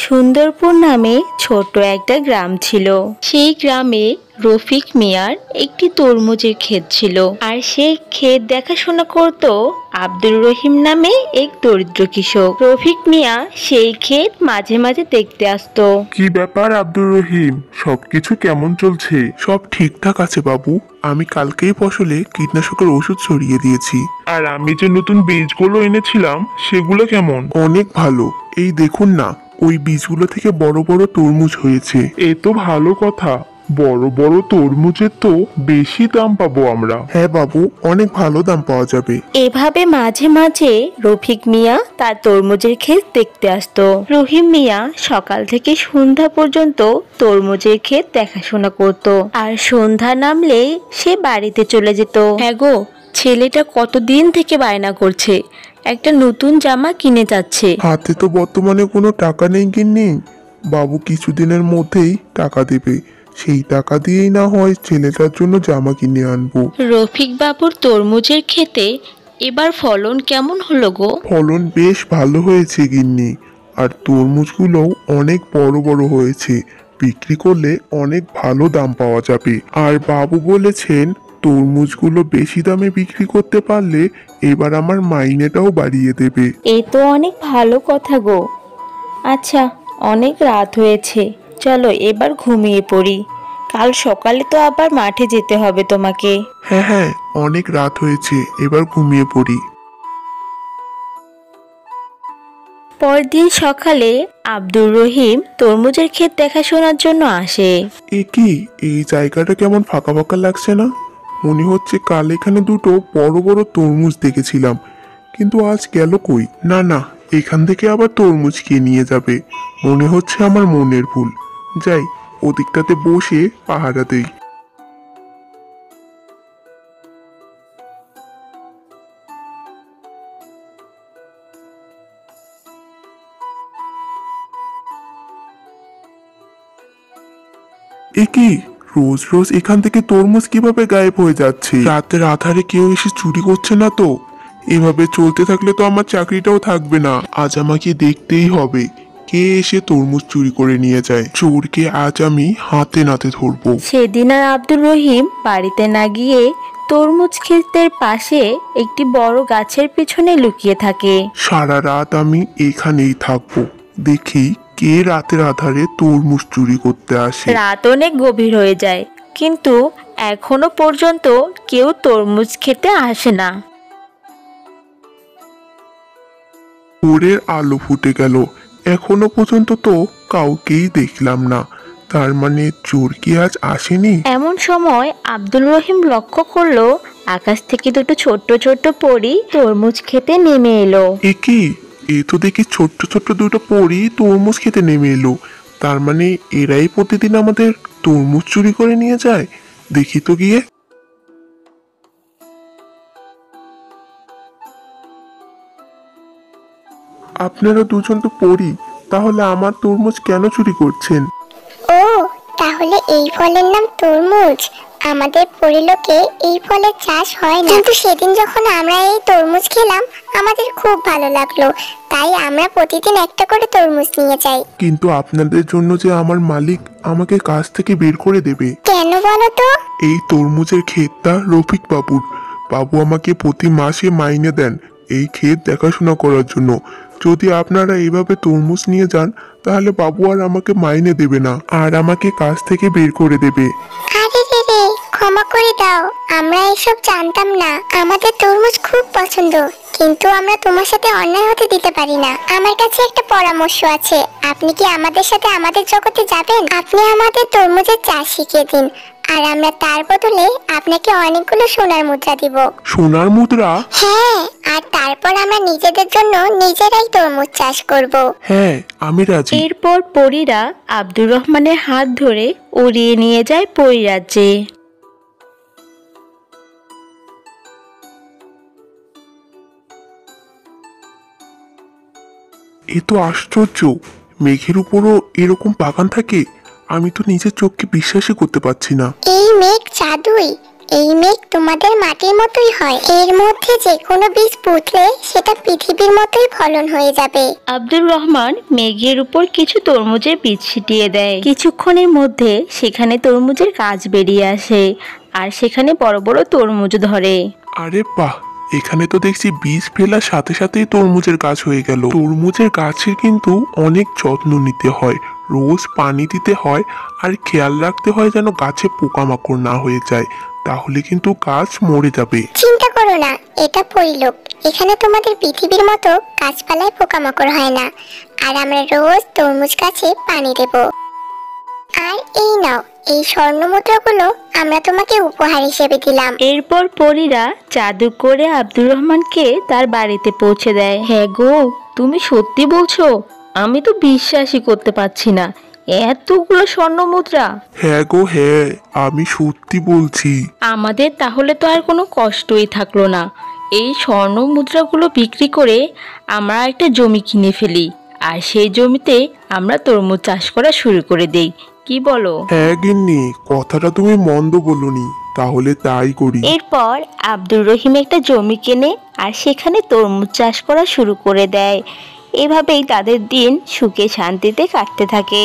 সুন্দরপুর নামে ছোট একটা গ্রাম ছিল। সেই গ্রামে রফিক মিয়ার একটি তরমুজের ক্ষেত ছিল, আর সেই ক্ষেত দেখাশোনা করত আব্দুর রহিম নামে এক দরিদ্র কৃষক। রফিক মিয়া সেই ক্ষেত মাঝে মাঝে দেখতে আসতো। কি ব্যাপার আব্দুর রহিম, সবকিছু কেমন চলছে? সব ঠিকঠাক আছে বাবু। আমি কালকেই ফসলে কীটনাশকের ওষুধ ছড়িয়ে দিয়েছি। আর আমি যে নতুন বীজগুলো এনেছিলাম সেগুলো কেমন? অনেক ভালো। এই দেখুন না, ওই বীজগুলো থেকে বড় বড় তরমুজ হয়েছে। এ তো ভালো কথা। বড় বড় তরমুজের তো বেশি দাম পাবো আমরা। হ্যাঁ বাবু, অনেক ভালো দাম পাওয়া যাবে। এভাবে মাঝে মাঝে রফিক মিয়া তার তরমুজের ক্ষেত দেখতে আসতো। রহিম মিয়া সকাল থেকে সন্ধ্যা পর্যন্ত তরমুজের ক্ষেত দেখাশোনা করত, আর সন্ধ্যা নামলেই সে বাড়িতে চলে যেত। হ্যাঁ গো, ছেলেটা কতদিন থেকে বায়না করছে একটা নতুন জামা কিনে যাচ্ছে। হাতে তো বর্তমানে কোনো টাকা নেই গিন্নি। বাবু কিছুদিনের মধ্যেই টাকা দেবে। সেই টাকা দিয়েই না হয় ছেলেটার জন্য জামা কিনে আনবো। রফিক বাবুর তরমুজের ক্ষেতে এবার ফলন কেমন হলো গো? ফলন বেশ ভালো হয়েছে গিন্নি। আর তরমুজগুলোও অনেক বড় বড় হয়েছে। বিক্রি করলে অনেক ভালো দাম পাওয়া যাবে। আর বাবু বলেছেন তরমুজগুলো বেশি দামে বিক্রি করতে পারলে এবার আমার মাইনেটাও বাড়িয়ে দেবে। এ তো অনেক ভালো কথা গো। আচ্ছা, অনেক রাত হয়েছে, চলো এবার ঘুমিয়ে পড়ি। কাল সকালে তো আবার মাঠে যেতে হবে তোমাকে। হ্যাঁ হ্যাঁ, অনেক রাত হয়েছে, এবার ঘুমিয়ে পড়ি। পরদিন সকালে আব্দুর রহিম তরমুজের ক্ষেত দেখাশোনার জন্য আসে। এ কি, এই জায়গাটা কেমন ফাঁকা ফাঁকা লাগছে না? মনে হচ্ছে কাল এখানে দুটো বড় বড় তরমুজ দেখেছিলাম, কিন্তু আজ গেল কই? না না, এখান থেকে আবার তরমুজ কে নিয়ে যাবে? মনে হচ্ছে আমার মনের ভুল। যাই, ওদিকটাতে বসে পাহারা দেই। এ কি, রোজ রোজ এখান থেকে তরমুজ কিভাবে গায়েব হয়ে যাচ্ছে? রাতের আধারে কেউ এসে চুরি করছে না তো? এভাবে চলতে থাকলে তো আমার চাকরিটাও থাকবে না। আজ আমাকে দেখতেই হবে কে এসে তরমুজ চুরি করে নিয়ে যায়। চোরকে আজ আমি হাতে নাতে ধরবো। সেদিন আর আব্দুর রহিম বাড়িতে না গিয়ে তরমুজ ক্ষেতের পাশে একটি বড় গাছের পিছনে লুকিয়ে থাকে। সারা রাত আমি এখানেই থাকবো, দেখি কে রাতের আধারে তরমুজ চুরি করতে আসে। রাত অনেক গভীর হয়ে যায়, কিন্তু এখনো পর্যন্ত কেউ তরমুজ খেতে আসে না। ভোরের আলো ফুটে গেল, এখনো পর্যন্ত তো কাউকেই দেখলাম না। তার মানে চোর কি আজ আসেনি? এমন সময় আব্দুল রহিম লক্ষ্য করলো আকাশ থেকে দুটো ছোট্ট ছোট্ট পরী তরমুজ খেতে নেমে এলো। এ কি, এ তো দেখি ছোট্ট ছোট্ট দুটো পরী তরমুজ খেতে নেমে এলো। তার মানে এরাই প্রতিদিন আমাদের তরমুজ চুরি করে নিয়ে যায়। দেখি তো গিয়ে। আপনারা দুজন তো পরী, তাহলে আমার তরমুজ কেন চুরি করছেন? ও, তাহলে এই ফলের নাম তরমুজ। আমাদের পরিলোকে এই ফলের চাষ হয় না, কিন্তু সেদিন যখন আমরা এই তরমুজ খেলাম আমাদের খুব ভালো লাগলো, তাই আমরা প্রতিদিন একটা করে তরমুজ নিয়ে যাই। কিন্তু আপনাদের জন্য যে আমার মালিক আমাকে কাজ থেকে বের করে দেবে। কেন বলো তো? এই তরমুজের ক্ষেতটা রফিক বাবুর। বাবু আমাকে প্রতি মাসে মাইনে দেন এই ক্ষেত দেখাশোনা করার জন্য। যদি আপনারা এইভাবে তরমুজ নিয়ে যান তাহলে বাবু আর আমাকে মাইনে দেবে না, আর আমাকে কাজ থেকে বের করে দেবে। আরে রে রে, ক্ষমা করে দাও, আমরা এসব জানতাম না। আমাদের তরমুজ খুব পছন্দ, কিন্তু আমরা তোমার সাথে অন্যায় হতে দিতে পারি না। আমার কাছে একটা পরামর্শ আছে, আপনি কি আমাদের সাথে আমাদের জগতে যাবেন? আপনি আমাদের তরমুজের চাষ শিখিয়ে দিন, আর আমরা তার বদলে আপনাকে অনেকগুলো সোনার মুদ্রা দিব। সোনার মুদ্রা? হ্যাঁ, আর তারপর আমরা নিজেদের জন্য নিজেরাই তরমুজ চাষ করব। হ্যাঁ, আমি রাজি। এরপর পরীরা আব্দুর রহমানের হাত ধরে উড়িয়ে নিয়ে যায় পরীরাজ্যে। এ তো আশ্চর্য, মেঘের উপরও এরকম বাগান থাকে? আমি তো নিজের চোখকে বিশ্বাসই করতে পারছি না। এই মেঘ জাদুই, এই মেঘ তোমাদের মাটির মতোই হয়, এর মধ্যে যে কোনো বীজ পুঁতলে সেটা পৃথিবীর মতোই ফলন হয়ে যাবে। আব্দুর রহমান মেঘের উপর কিছু তরমুজের বীজ ছিটিয়ে দেয়। কিছুক্ষণের মধ্যে সেখানে তরমুজের গাছ বেরিয়ে আসে আর সেখানে বড় বড় তরমুজ ধরে। আরে বাহ, এখানে তো দেখছি বীজ ফেলার সাথে সাথেই তরমুজের গাছ হয়ে গেল। তরমুজের গাছের কিন্তু অনেক যত্ন নিতে হয়, রোজ পানি দিতে হয় আর খেয়াল রাখতে হয় যেন গাছে পোকামাকড় না হয়ে যায়, তাহলে কিন্তু গাছ মরে যাবে। চিন্তা করো না, এটা পরিলোক। এখানে তোমাদের পৃথিবীর মতো গাছপালায় পোকামাকড় হয় না, আর আমরা রোজ তরমুজ গাছে পানি দেব। আর এই নাও, এই স্বর্ণ মুদ্রাগুলো আমরা তোমাকে উপহার হিসেবে দিলাম। এরপর পরীরা জাদু করে আব্দুর রহমানকে তার বাড়িতে পৌঁছে দেয়। হ্যাঁ গো, তুমি সত্যি বলছো? আমি তো বিশ্বাসই করতে পারছি না, এতগুলো স্বর্ণ মুদ্রা। হ্যাঁ গো হ্যাঁ, আমি সত্যি বলছি। আমাদের তাহলে তো আর কোনো কষ্টই থাকলো না। এই স্বর্ণ মুদ্রাগুলো বিক্রি করে আমরা একটা জমি কিনে ফেলি, আর সেই জমিতে আমরা তরমুজ চাষ করা শুরু করে দেই। কি বলো? হ্যাঁ গিন্নি, কথাটা তুমি মন্দ বলনি, তাহলে তাই করি। এরপর আব্দুর রহিম একটা জমি কেনে আর সেখানে তরমুজ চাষ করা শুরু করে দেয়। এভাবেই তাদের দিন সুখে শান্তিতে কাটতে থাকে।